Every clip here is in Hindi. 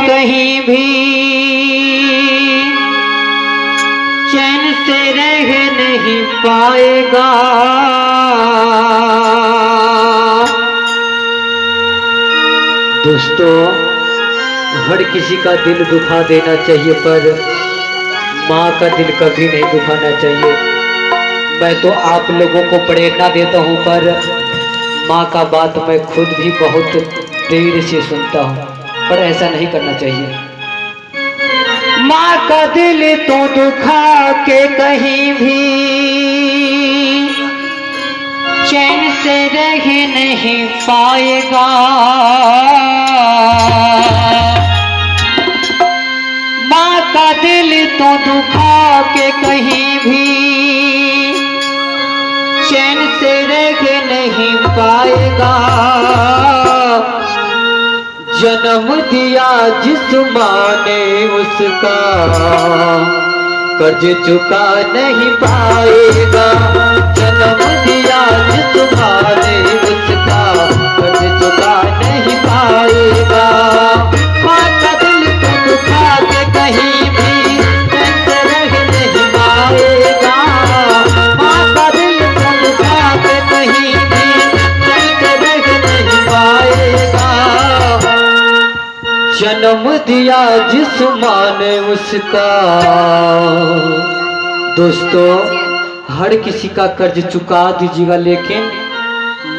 कहीं भी चैन से रह नहीं पाएगा। दोस्तों, हर किसी का दिल दुखा देना चाहिए, पर माँ का दिल कभी नहीं दुखाना चाहिए। मैं तो आप लोगों को प्रेरणा देता हूँ, पर माँ का बात मैं खुद भी बहुत देर से सुनता हूँ, पर ऐसा नहीं करना चाहिए। माँ का दिल तो दुखा के कहीं भी चैन से रह नहीं पाएगा। माँ का दिल तो दुखा के कहीं भी चैन से रह नहीं पाएगा। जन्म दिया जिस माँ ने उसका कर्ज चुका नहीं पाएगा। जन्म दिया जिस माँ ने उसका कर्ज चुका नहीं पाएगा। माँ का दिल तो दुखा के कहीं भी चैन से रह नहीं पाएगा। माँ का दिल तो दुखा के कहीं भी चैन से रह नहीं पाएगा। जन्म दिया जिस माँ ने उसका। दोस्तों, हर किसी का कर्ज चुका दीजिएगा, लेकिन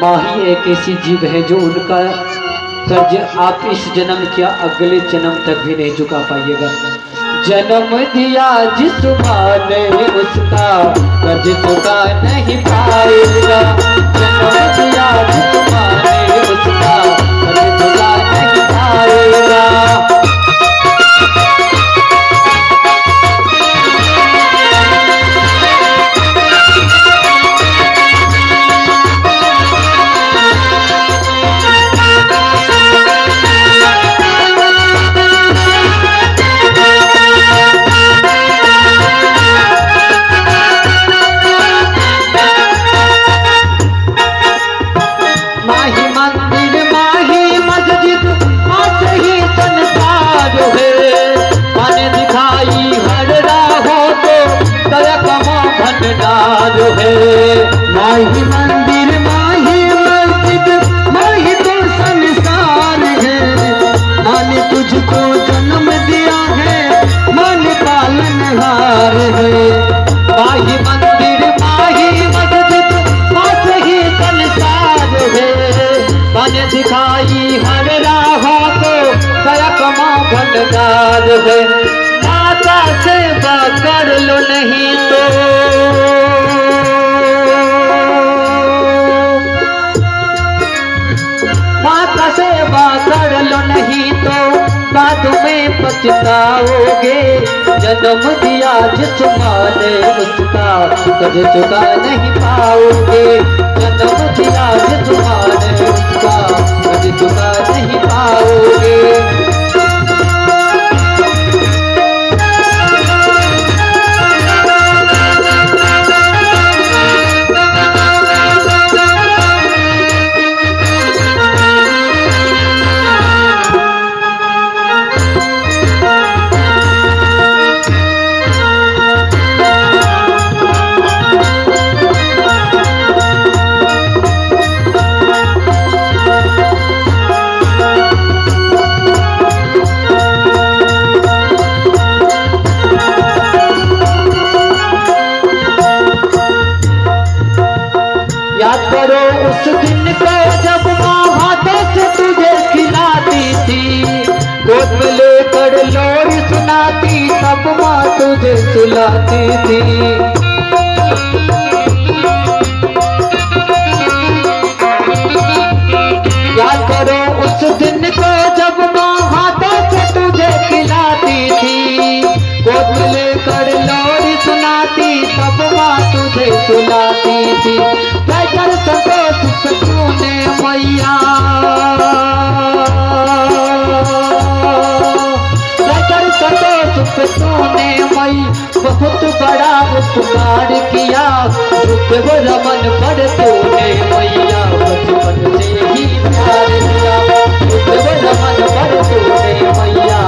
माँ ही एक ऐसी जीव है जो उनका कर्ज आप इस जन्म क्या अगले जन्म तक भी नहीं चुका पाइएगा। जन्म दिया जिस माँ ने उसका कर्ज चुका नहीं पाएगा। जन्म दिया जिस माँ ने उसका कर्ज चुका नहीं पाएगा। माही मंदिर माही मस्जिद माही तो संसार है। माँ ने तुझको जन्म दिया है, माँ ने पालनहार है। माही मंदिर माही मस्जिद माँ से ही संसार है। माँ ने दिखाई हर राहों को दया का माँ भंडार है। माता सेवा कर लो नहीं तो सेवा कर लो नहीं तो बाद में पछताओगे। जन्म दिया जिस माँ ने उसका कर्ज चुका नहीं पाओगे। जन्म दिया जिस माँ ने उसका कर्ज चुका नहीं पाओगे। याद करो उस दिन को जब माँ हाथों से तुझे खिलाती थी, गोद में लेकर लोरी सुनाती, तब माँ तुझे सुलाती थी। याद करो उस दिन को जब माँ हाथों से तुझे खिलाती थी, गोद में लेकर लोरी सुनाती, तब माँ तुझे सुलाती थी। कर संतोष तूने मैया, कर संतोष तूने मई बहुत बड़ा उपकार किया। रुक रमन पर तूने मैया बचपन से ही प्यार किया। रुक रमन पर तूने मैया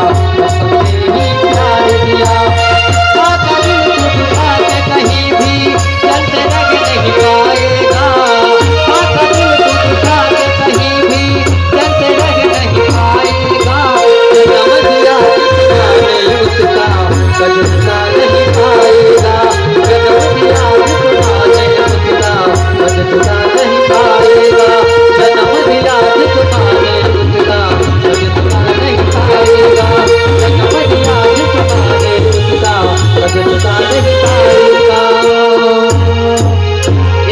नहीं पाएगा, जन्म दिया भी तुम्हारे उसका बदलना नहीं पाएगा।